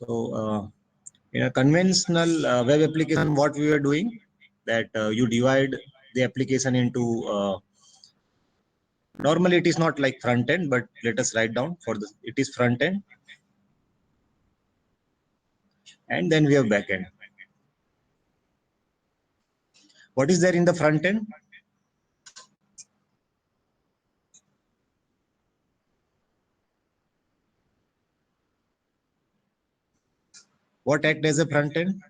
In a conventional web application, what we were doing, that you divide the application into normally it is not like front end, but let us write down for this. It is front end, and then we have back end. What is there in the front end? What act as a front end?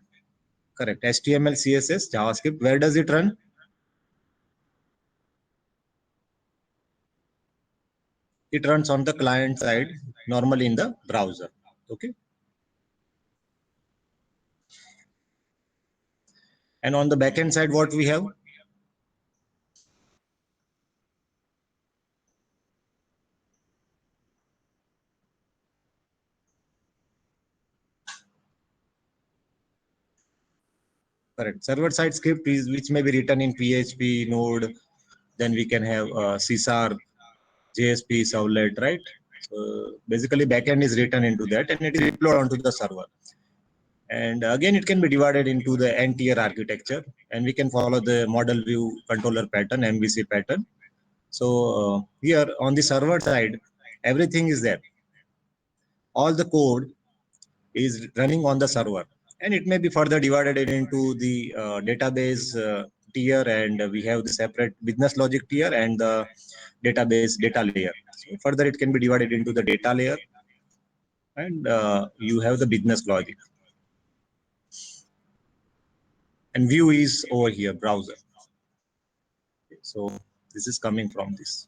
Correct. HTML, CSS, JavaScript. Where does it run? It runs on the client side, normally in the browser. Okay. And on the backend side, what we have? Correct. Server side script is which may be written in PHP, Node. Then we can have C#, JSP, Servlet, right? So basically, backend is written into that, and it is deployed onto the server. And again, it can be divided into the n-tier architecture, and we can follow the model view controller pattern, MVC pattern. So here on the server side, everything is there. All the code is running on the server, and it may be further divided into the database tier, and we have the separate business logic tier and the database data layer. So further, it can be divided into the data layer, and you have the business logic. And view is over here, browser. So this is coming from this.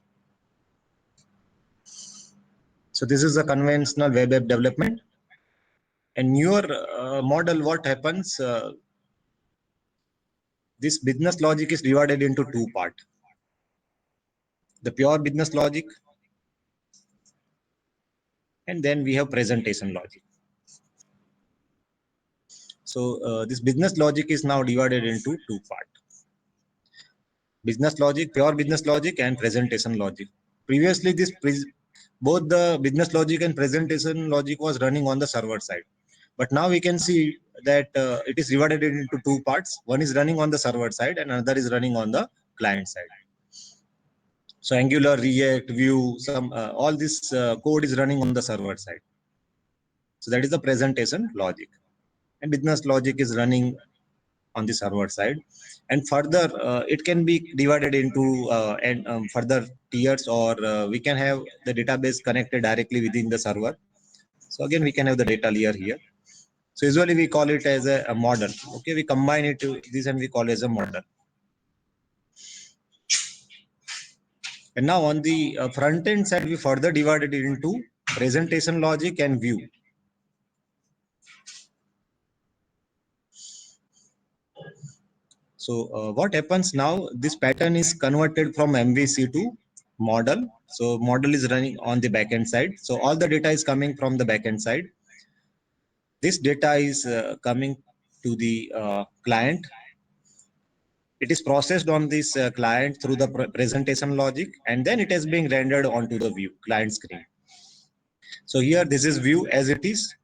So this is a conventional web app development. And your model, what happens? This business logic is divided into two parts. The pure business logic, and then we have presentation logic. So this business logic is now divided into two parts. Business logic, pure business logic, and presentation logic. Previously, both the business logic and presentation logic was running on the server side. But now we can see that it is divided into two parts. One is running on the server side, and another is running on the client side. So Angular, React, Vue, all this code is running on the server side. So that is the presentation logic, and business logic is running on the server side. And further, it can be divided into further tiers, or we can have the database connected directly within the server. So again, we can have the data layer here. So usually we call it as a model. Okay, we combine it to this and we call it as a model. And now on the front end side, we further divided it into presentation logic and view. So what happens now, this pattern is converted from MVC to model. So model is running on the backend side. So all the data is coming from the backend side. This data is coming to the client. It is processed on this client through the presentation logic, and then it is being rendered onto the view client screen. So here this is view as it is,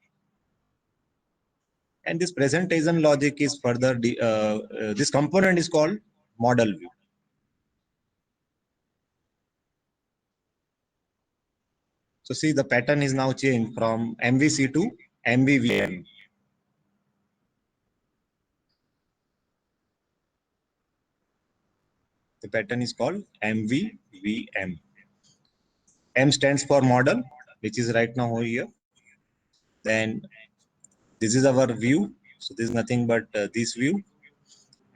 and this presentation logic is further this component is called model view. So see, the pattern is now changed from MVC to MVVM. The pattern is called MVVM. M stands for model, which is right now over here. Then this is our view. So this is nothing but this view.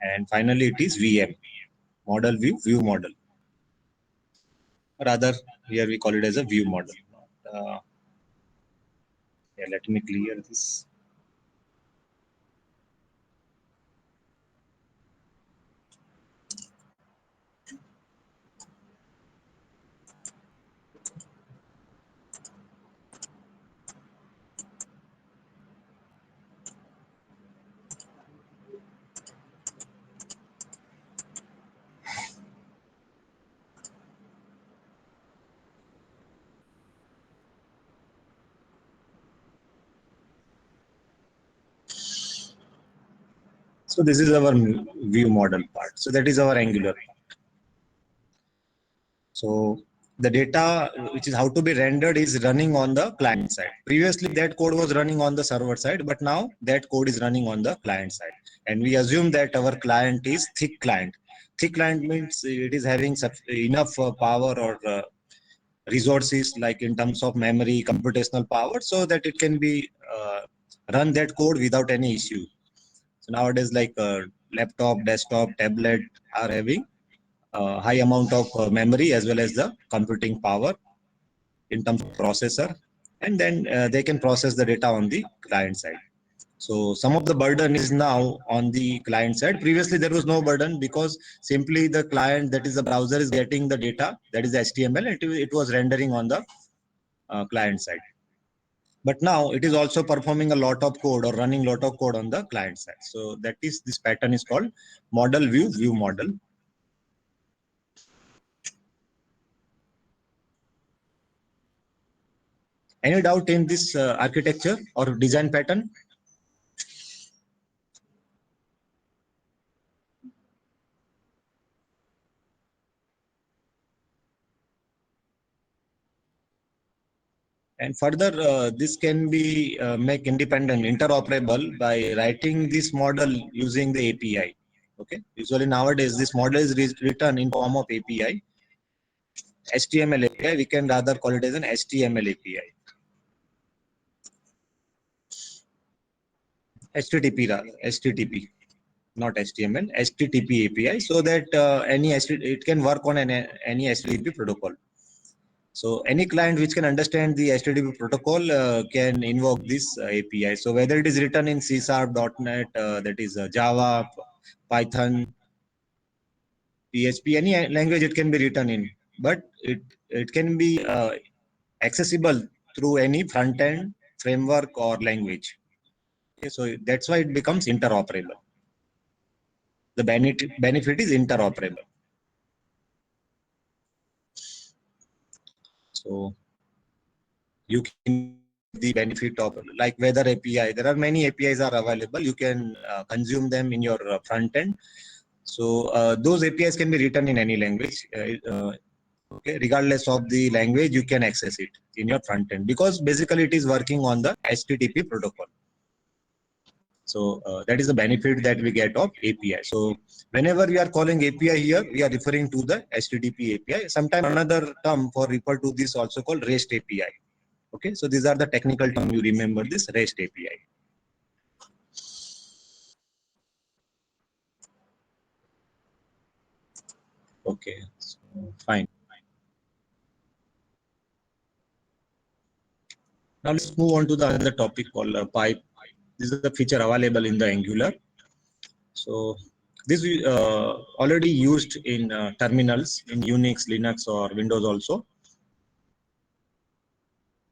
And finally, it is VM, model view, view model. Rather, here we call it as a view model. Yeah, let me clear this. So this is our view model part. So that is our Angular part. So the data which is how to be rendered is running on the client side. Previously that code was running on the server side, but now that code is running on the client side. And we assume that our client is thick client. Thick client means it is having enough power or resources like in terms of memory, computational power, so that it can be run that code without any issue. So nowadays, like laptop, desktop, tablet are having high amount of memory as well as the computing power in terms of processor, and then they can process the data on the client side. So some of the burden is now on the client side. Previously, there was no burden because simply the client, that is the browser, is getting the data, that is HTML, it was rendering on the client side. But now it is also performing a lot of code or running a lot of code on the client side. So that is, this pattern is called model view model. Any doubt in this architecture or design pattern? And further, this can be make independent, interoperable by writing this model using the API. Okay. Usually nowadays, this model is written in form of API, HTML API. We can rather call it as an HTML API. HTTP rather, HTTP, not HTML, HTTP API, so that it can work on any HTTP protocol. So any client which can understand the HTTP protocol can invoke this API. So whether it is written in C#, .NET, that is Java, Python, PHP, any language it can be written in, but it can be accessible through any front-end framework or language. Okay, so that's why it becomes interoperable. The benefit is interoperable. So you can the benefit of like weather API. There are many APIs are available. You can consume them in your front end. So those APIs can be written in any language. Okay, regardless of the language, you can access it in your front end because basically it is working on the HTTP protocol. So that is the benefit that we get of API. So whenever we are calling API here, we are referring to the HTTP API. Sometimes another term for refer to this also called REST API. Okay, so these are the technical terms. You remember this REST API. Okay, so fine. Now let's move on to the other topic called pipe. This is the feature available in the Angular. So this is already used in terminals in Unix, Linux, or Windows also.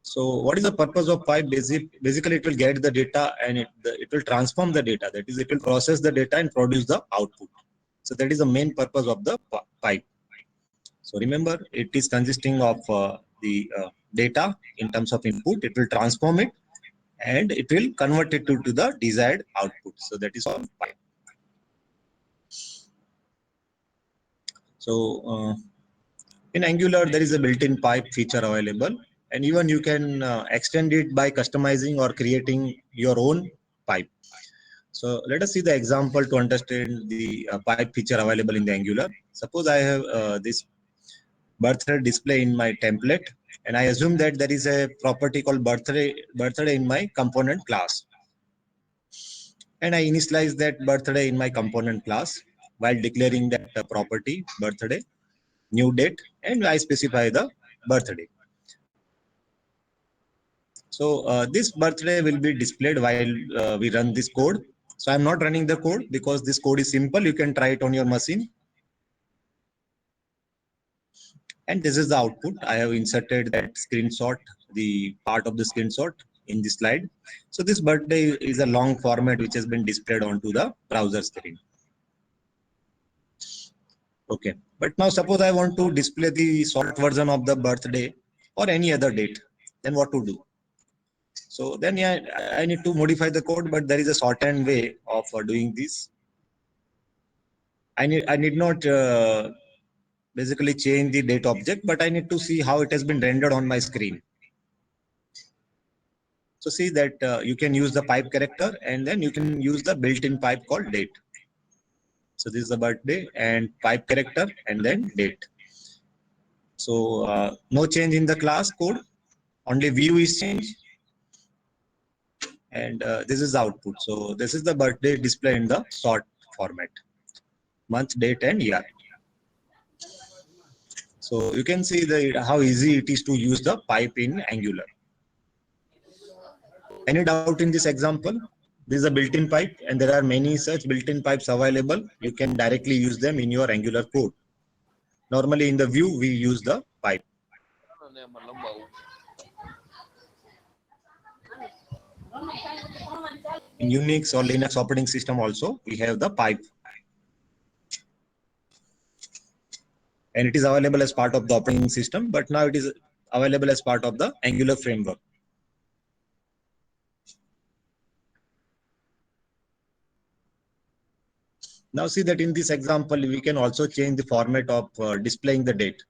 So what is the purpose of pipe? Basically, it will get the data and it will transform the data. That is, it will process the data and produce the output. So that is the main purpose of the pipe. So remember, it is consisting of the data in terms of input. It will transform it and it will convert it to the desired output. So that is all pipe. So in Angular, there is a built-in pipe feature available, and even you can extend it by customizing or creating your own pipe. So let us see the example to understand the pipe feature available in the Angular. Suppose I have this birthday display in my template, and I assume that there is a property called birthday in my component class, and I initialize that birthday in my component class while declaring that property birthday, new date, and I specify the birthday. So this birthday will be displayed while we run this code. So I'm not running the code because this code is simple. You can try it on your machine. And this is the output. I have inserted that screenshot, the part of the screenshot in this slide. So this birthday is a long format which has been displayed onto the browser screen. Okay. But now suppose I want to display the short version of the birthday or any other date. Then what to do? So then yeah, I need to modify the code, but there is a shortened way of doing this. I need not basically change the date object, but I need to see how it has been rendered on my screen. So see that you can use the pipe character, and then you can use the built-in pipe called date. So this is the birthday and pipe character and then date. So no change in the class code, only view is changed. And this is output. So this is the birthday display in the sort format, month, date, and year. So you can see how easy it is to use the pipe in Angular. Any doubt in this example? This is a built-in pipe, and there are many such built-in pipes available. You can directly use them in your Angular code. Normally in the view, we use the pipe. In Unix or Linux operating system also, we have the pipe. And it is available as part of the operating system, but now it is available as part of the Angular framework. Now see that in this example, we can also change the format of displaying the date.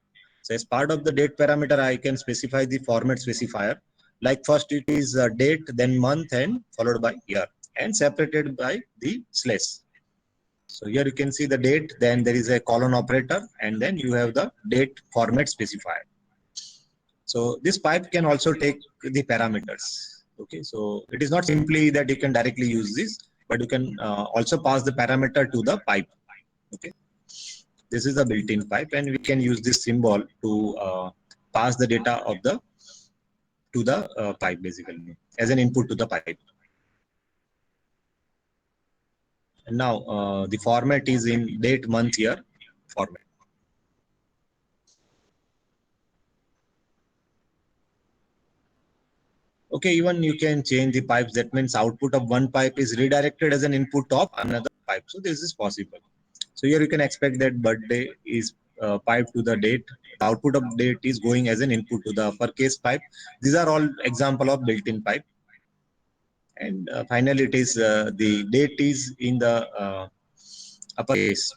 So as part of the date parameter, I can specify the format specifier. Like first it is date, then month, and followed by year, and separated by the slash. So here you can see the date, then there is a colon operator, and then you have the date format specifier. So this pipe can also take the parameters. Okay, so it is not simply that you can directly use this, but you can also pass the parameter to the pipe. Okay, this is a built-in pipe, and we can use this symbol to pass the data of the to the pipe basically as an input to the pipe. And now the format is in date, month, year format. Okay, even you can change the pipes. That means output of one pipe is redirected as an input of another pipe. So this is possible. So here you can expect that birthday is piped to the date. The output of date is going as an input to the uppercase pipe. These are all example of built-in pipe. And finally, it is the date is in the uppercase.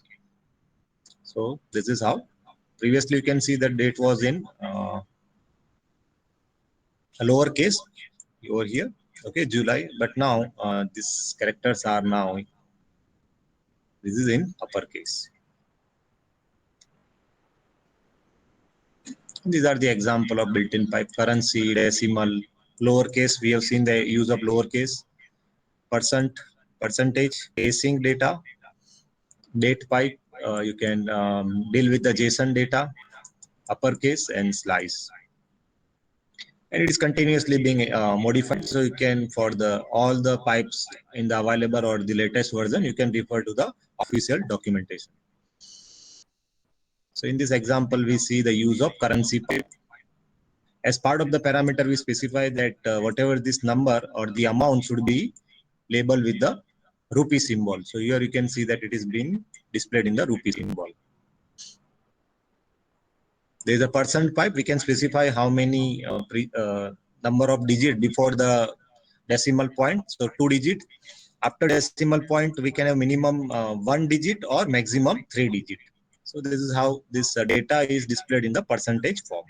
So this is how. Previously, you can see that date was in a lowercase over here. Okay, July. But now these characters are now. This is in uppercase. These are the example of built-in pipe: currency, decimal, lowercase. We have seen the use of lowercase, percentage, async data, date pipe. You can deal with the JSON data, uppercase, and slice. And it is continuously being modified. So you can, for the all the pipes in the available or the latest version, you can refer to the official documentation. So in this example, we see the use of currency pipe. As part of the parameter, we specify that whatever this number or the amount should be labeled with the rupee symbol. So here you can see that it is being displayed in the rupee symbol. There is a percent pipe. We can specify how many number of digit before the decimal point. So 2 digit. After decimal point, we can have minimum 1 digit or maximum 3 digit. So this is how this data is displayed in the percentage form.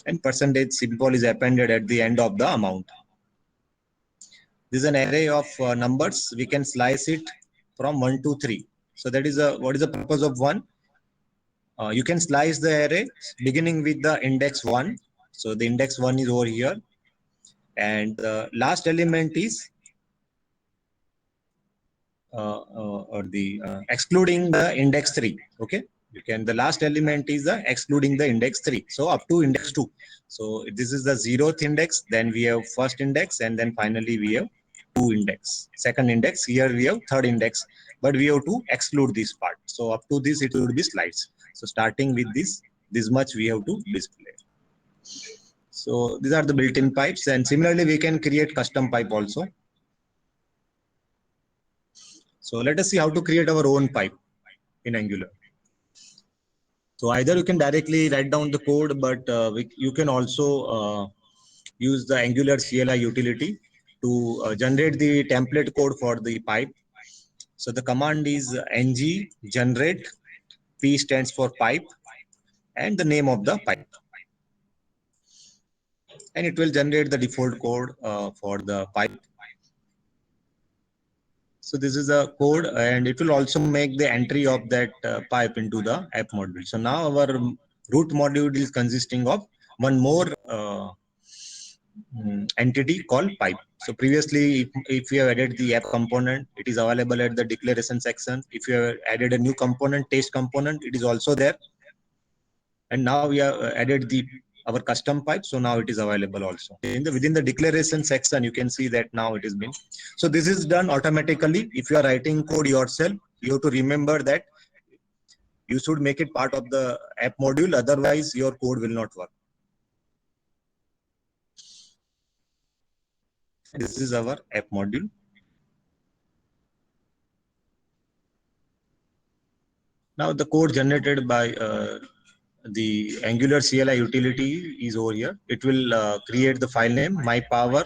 And percentage symbol is appended at the end of the amount. This is an array of numbers. We can slice it from 1 to 3. So that is what is the purpose of 1? You can slice the array beginning with the index 1. So the index 1 is over here. And the last element is excluding the index 3. Okay. You can, the last element is the excluding the index 3. So up to index 2. So this is the 0th index. Then we have first index. And then finally we have 2 index, second index. Here we have third index, but we have to exclude this part. So up to this, it would be slides. So starting with this much we have to display. So these are the built-in pipes, and similarly we can create custom pipe also. So let us see how to create our own pipe in Angular. So either you can directly write down the code, but you can also use the Angular CLI utility to generate the template code for the pipe. So the command is ng generate, P stands for pipe, and the name of the pipe. And it will generate the default code for the pipe. So this is a code, and it will also make the entry of that pipe into the app module. So now our root module is consisting of one more entity called pipe. So previously, if you have added the app component, it is available at the declaration section. If you have added a new component, test component, it is also there. And now we have added our custom pipe, so now it is available also within the declaration section. You can see that now it is been. So this is done automatically. If you are writing code yourself, you have to remember that you should make it part of the app module, otherwise your code will not work. This is our app module. Now the code generated by the Angular CLI utility is over here. It will create the file name, my power,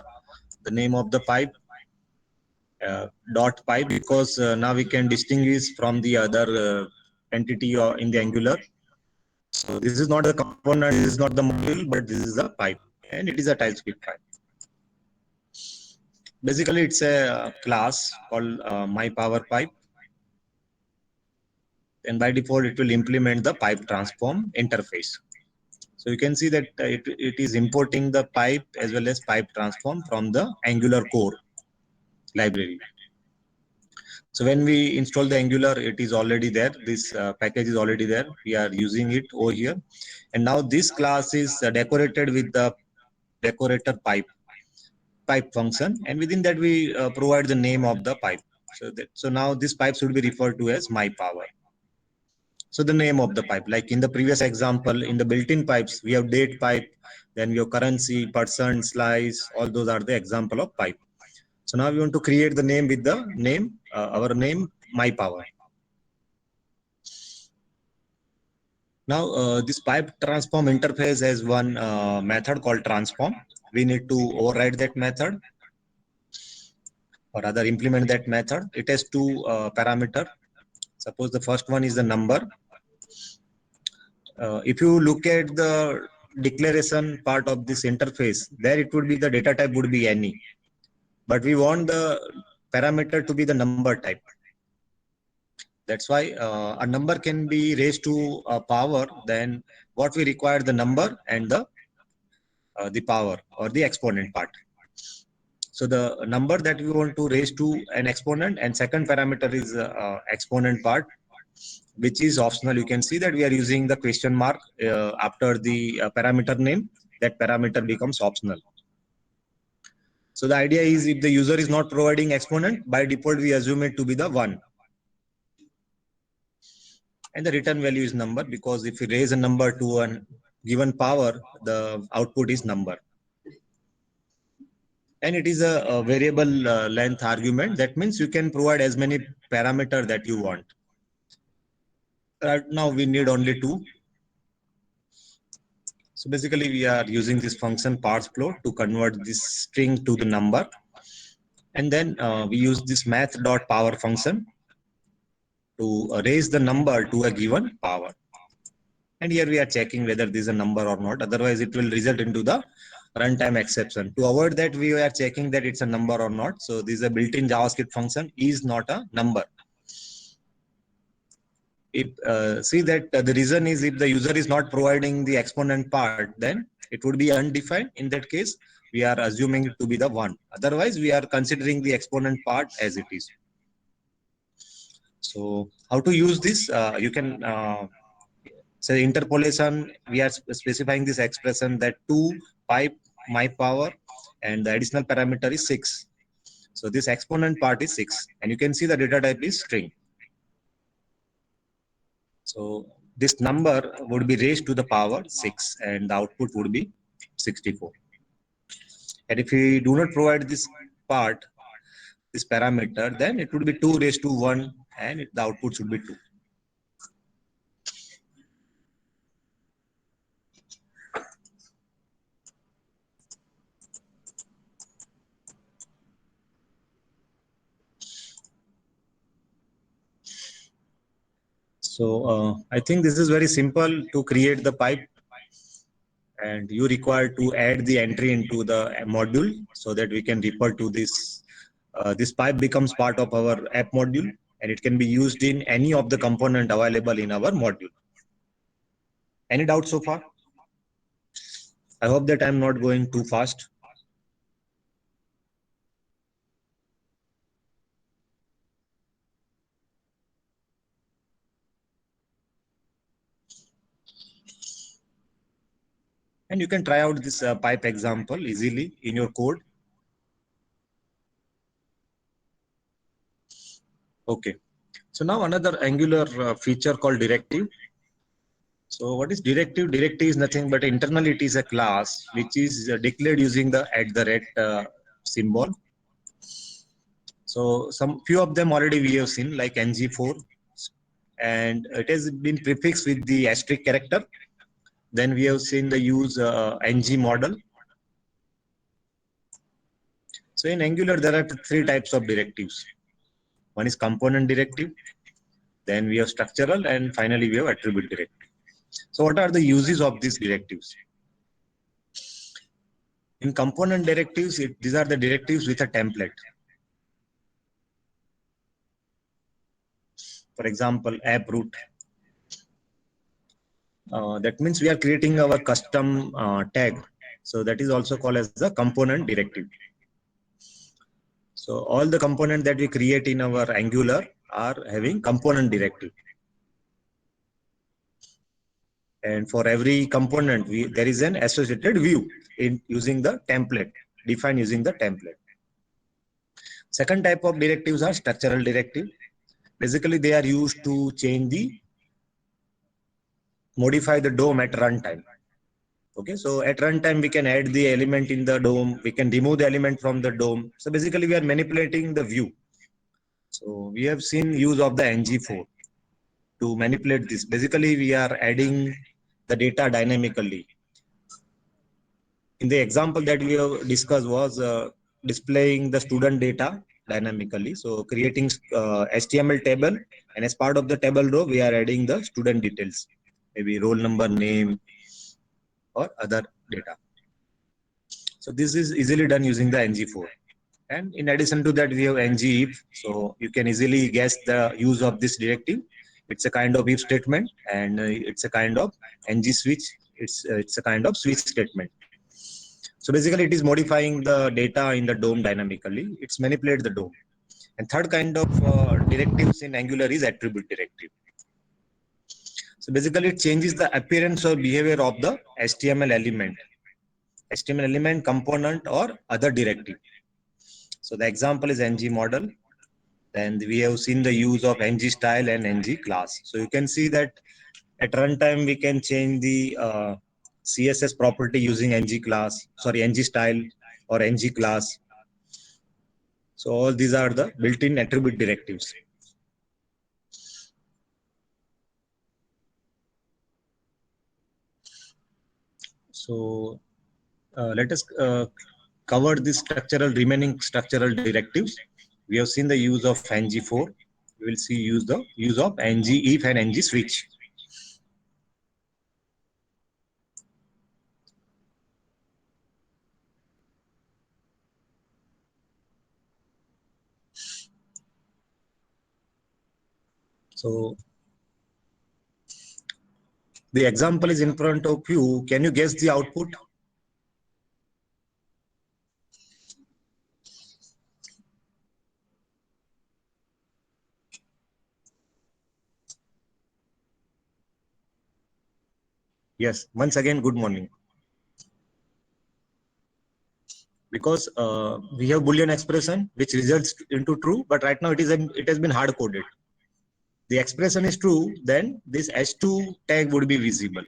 the name of the pipe, dot pipe, because now we can distinguish from the other entity or in the Angular. So this is not the component, this is not the module, but this is a pipe, and it is a TypeScript pipe. Basically, it's a class called my power pipe, and by default, it will implement the pipe transform interface. So you can see that it is importing the pipe as well as pipe transform from the Angular core library. So when we install the Angular, it is already there. This package is already there. We are using it over here. And now this class is decorated with the decorator pipe function. And within that, we provide the name of the pipe. So now this pipe should be referred to as my power. So the name of the pipe, like in the previous example, in the built-in pipes, we have date pipe, then we have currency, percent, slice, all those are the example of pipe. So now we want to create the name with the name, our name, my power. Now this pipe transform interface has one method called transform. We need to override that method, or rather implement that method. It has two parameter. Suppose the first one is the number. If you look at the declaration part of this interface, there it would be the data type would be any, but we want the parameter to be the number type. That's why a number can be raised to a power. Then what we require the number and the power or the exponent part. So the number that we want to raise to an exponent, and second parameter is exponent part, which is optional. You can see that we are using the question mark after the parameter name. That parameter becomes optional. So the idea is, if the user is not providing exponent, by default we assume it to be the 1. And the return value is number, because if you raise a number to a given power, the output is number. And it is a variable length argument. That means you can provide as many parameter that you want. Right now we need only 2. So basically we are using this function parseflow to convert this string to the number. And then we use this math.power function to raise the number to a given power. And here we are checking whether this is a number or not. Otherwise, it will result into the runtime exception. To avoid that, we are checking that it's a number or not. So this is a built-in JavaScript function is not a number. If see that the reason is, if the user is not providing the exponent part, then it would be undefined. In that case, we are assuming it to be the 1. Otherwise, we are considering the exponent part as it is. So how to use this? You can say interpolation. We are specifying this expression that 2 pipe my power, and the additional parameter is 6. So this exponent part is 6, and you can see the data type is string. So this number would be raised to the power 6, and the output would be 64. And if we do not provide this part, this parameter, then it would be 2 raised to 1, and the output should be 2. So I think this is very simple to create the pipe, and you require to add the entry into the module so that we can refer to this. This pipe becomes part of our app module, and it can be used in any of the component available in our module. Any doubts so far? I hope that I'm not going too fast. And you can try out this pipe example easily in your code. Okay. So now another Angular feature called directive. So what is directive? Directive is nothing but internally it is a class which is declared using the symbol. So some few of them already we have seen like ng4, and it has been prefixed with the asterisk character. Then we have seen the use ng model. So in Angular there are three types of directives. One is component directive, then we have structural, and finally we have attribute directive. So what are the uses of these directives? In component directives, these are the directives with a template. For example, app root. That means we are creating our custom tag. So that is also called as the component directive. So all the components that we create in our Angular are having component directive. And for every component, there is an associated view in using the template, defined using the template. Second type of directives are structural directive. Basically, they are used to modify the DOM at runtime. Okay, so at runtime, we can add the element in the DOM. We can remove the element from the DOM. So basically, we are manipulating the view. So we have seen use of the ng4 to manipulate this. Basically, we are adding the data dynamically. In the example that we have discussed was displaying the student data dynamically. So creating HTML table, and as part of the table row, we are adding the student details, maybe roll number, name, or other data. So this is easily done using the ng4. And in addition to that, we have ngIf. So you can easily guess the use of this directive. It's a kind of if statement, and it's a kind of ng switch. It's a kind of switch statement. So basically, it is modifying the data in the DOM dynamically. It's manipulate the DOM. And third kind of directives in Angular is attribute directive. So basically, it changes the appearance or behavior of the HTML element, component, or other directive. So the example is ng model. Then we have seen the use of ng style and ng class. So you can see that at runtime we can change the CSS property using ng style or ng class. So all these are the built-in attribute directives. So let us cover the remaining structural directives. We have seen the use of ng4. We will see the use of ngIf and ngSwitch. So the example is in front of you. Can you guess the output? Yes, once again, good morning. Because we have Boolean expression which results into true, but right now it has been hard coded. The expression is true, then this h2 tag would be visible.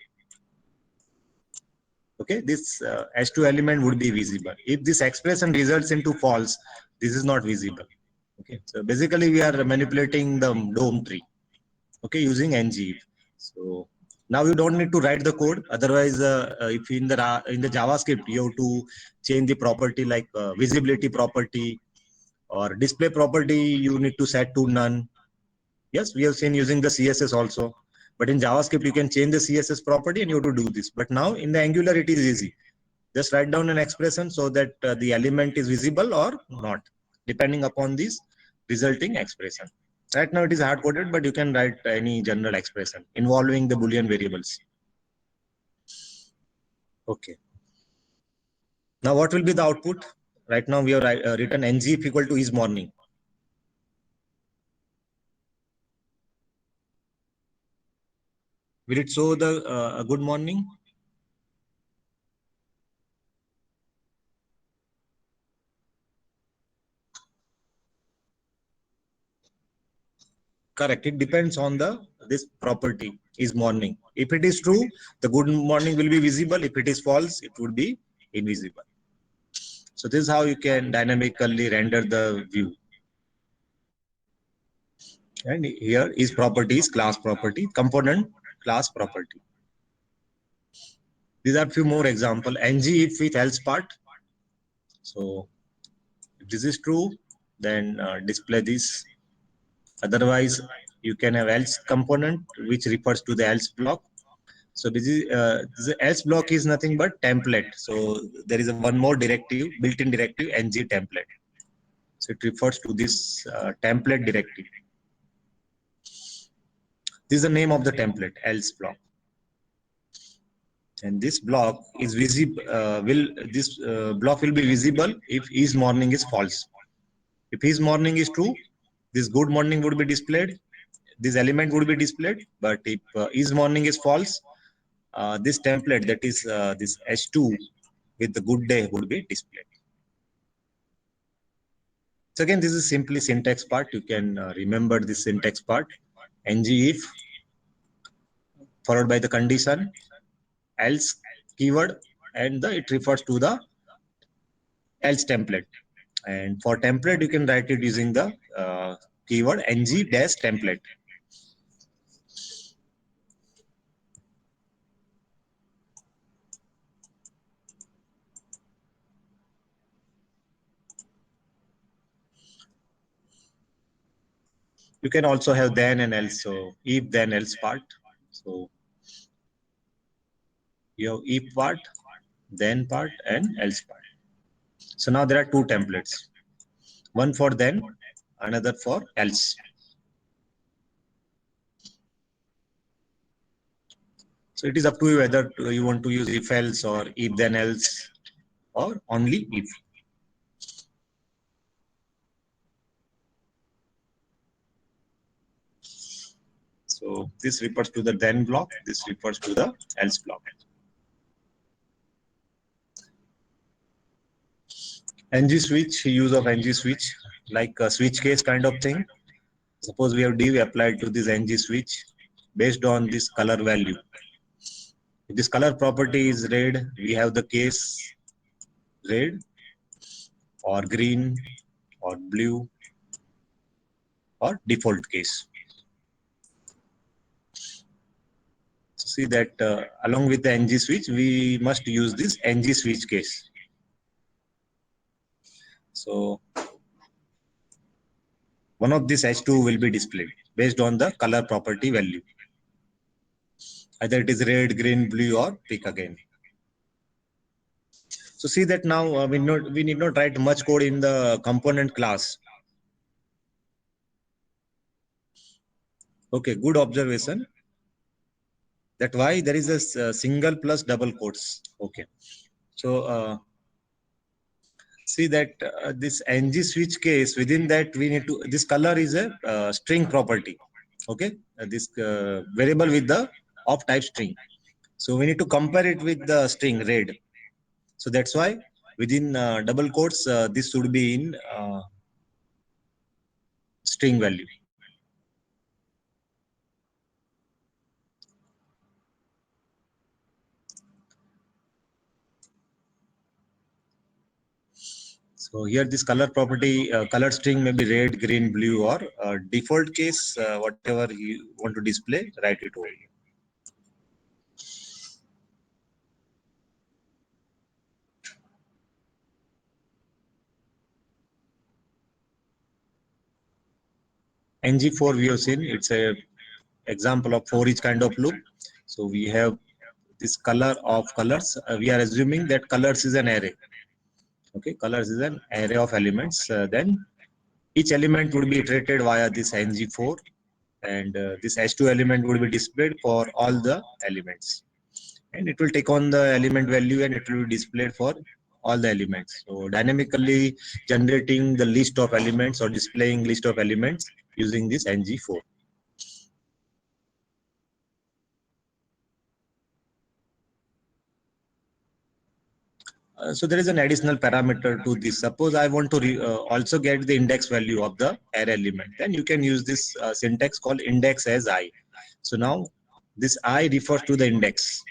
Okay, this h2 element would be visible. If this expression results into false, this is not visible. Okay, so basically we are manipulating the DOM tree. Okay, using ngIf. So now you don't need to write the code. Otherwise, if in the JavaScript you have to change the property like visibility property or display property, you need to set to none. Yes, we have seen using the CSS also. But in JavaScript, you can change the CSS property and you have to do this. But now in the Angular, it is easy. Just write down an expression so that the element is visible or not, depending upon this resulting expression. Right now it is hard coded, but you can write any general expression involving the Boolean variables. Okay. Now what will be the output? Right now we have written ng if equal to is morning. Will it show the a good morning? Correct. It depends on the this property is morning. If it is true, the good morning will be visible. If it is false, it would be invisible. So this is how you can dynamically render the view. And here is properties, class property, component, class property. These are few more example. Ng if with else part. So if this is true, then display this. Otherwise, you can have else component, which refers to the else block. So this is the else block is nothing but template. So there is a one more directive, built-in directive, ng template. So it refers to this template directive. This is the name of the template, else block. And this block is visible. This block will be visible if is morning is false. If his morning is true, this good morning would be displayed. This element would be displayed. But if is morning is false, this template, that is this h2 with the good day, would be displayed. So again, this is simply syntax part. You can remember this syntax part. Ng if followed by the condition, else keyword, and it refers to the else template. And for template, you can write it using the keyword ng dash template. You can also have then and else. So if then else part. So you have if part, then part, and else part. So now there are two templates. One for then, another for else. So it is up to you whether you want to use if else or if then else or only if. So this refers to the then block, this refers to the else block. ng switch, use of ng switch, like a switch case kind of thing. Suppose we have div applied to this ng switch based on this color value. If this color property is red, we have the case red or green or blue or default case. So see that along with the ng switch, we must use this ng switch case. So one of this H2 will be displayed based on the color property value. Either it is red, green, blue, or pick again. So see that now we need not write much code in the component class. Okay, good observation. That why there is a single plus double quotes. Okay, so see that this ng switch case, within that we need to, this color is a string property. Okay, this variable with the of type string. So we need to compare it with the string red. So that's why within double quotes, this should be in string value. So here this color property, color string may be red, green, blue, or default case, whatever you want to display, write it over here. NG4 we have seen, it's a example of for each kind of loop. So we have this color of colors. We are assuming that colors is an array. Okay, colors is an array of elements. Then each element would be iterated via this NG4, and this H2 element would be displayed for all the elements. And it will take on the element value and it will be displayed for all the elements. So dynamically generating the list of elements or displaying list of elements using this NG4. So there is an additional parameter to this. Suppose I want to also get the index value of the array element. Then you can use this syntax called index as I. So now this I refers to the index.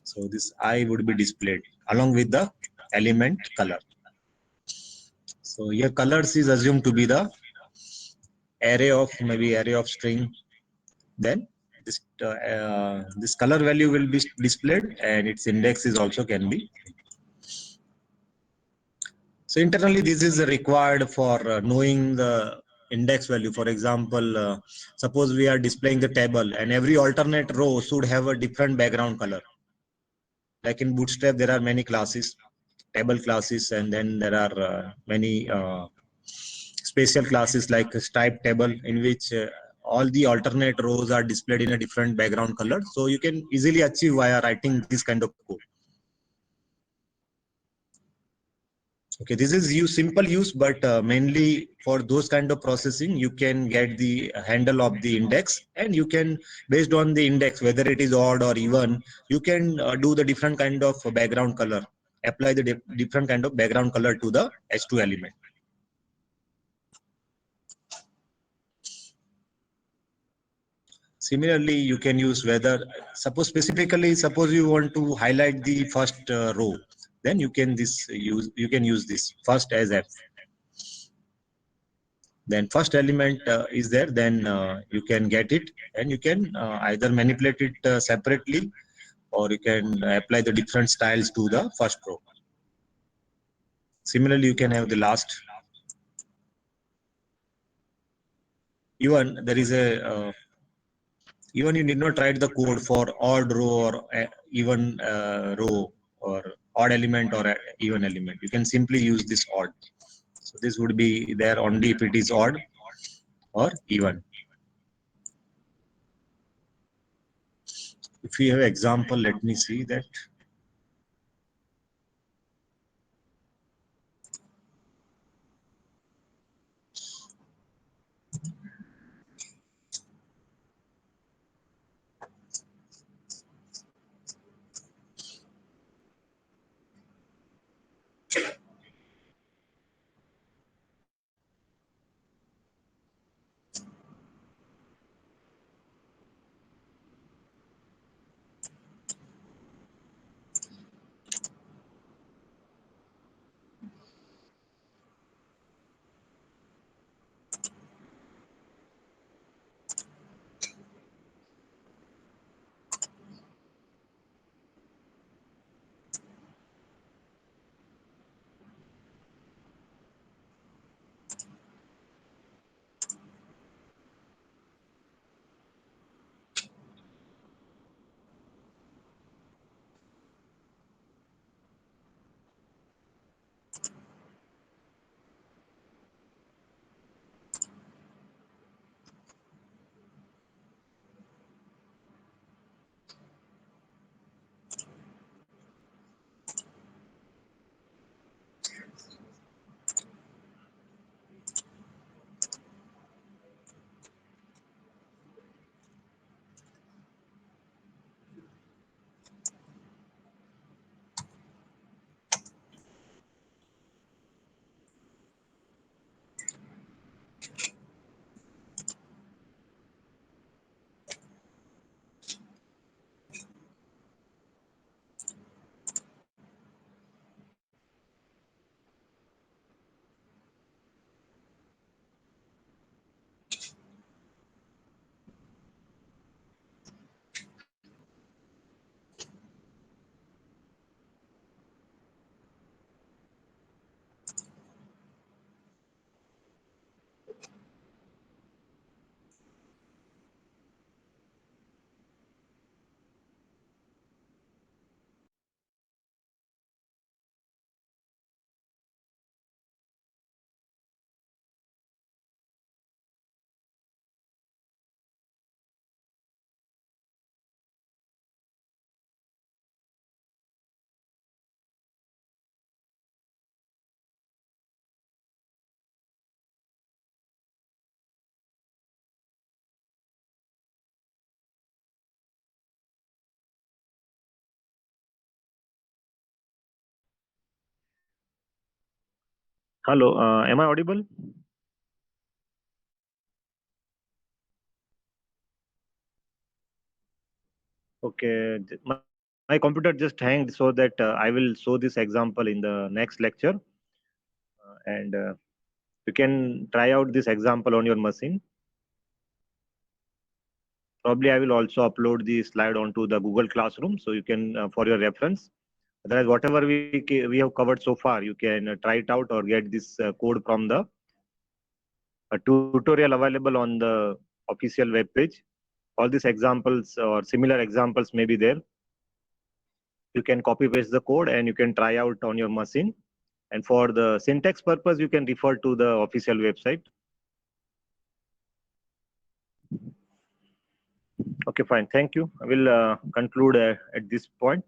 So this I would be displayed along with the element color. So here colors is assumed to be the array of maybe array of string. Then this color value will be displayed and its index is also can be. So internally, this is required for knowing the index value. For example, suppose we are displaying the table and every alternate row should have a different background color. Like in Bootstrap, there are many classes, table classes, and then there are many special classes like stripe table in which all the alternate rows are displayed in a different background color. So you can easily achieve via writing this kind of code. Okay, this is simple use, but mainly for those kind of processing, you can get the handle of the index, and you can, based on the index, whether it is odd or even, you can do the different kind of background color, apply the different kind of background color to the H2 element. Similarly, you can use whether, suppose you want to highlight the first row, then you can use this first as F. Then first element is there, then you can get it, and you can either manipulate it separately, or you can apply the different styles to the first row. Similarly, you can have the last. Even there is a even you need not write the code for odd row or even row or odd element or even element. You can simply use this odd. So this would be there only if it is odd or even. If we have example, let me see that. Hello, am I audible? Okay, my computer just hanged, so that I will show this example in the next lecture, and you can try out this example on your machine. Probably I will also upload the slide onto the Google Classroom, so you can for your reference. Otherwise, whatever we have covered so far, you can try it out or get this code from the tutorial available on the official web page. All these examples or similar examples may be there. You can copy paste the code and you can try out on your machine. And for the syntax purpose, you can refer to the official website. Okay, fine. Thank you. I will conclude at this point.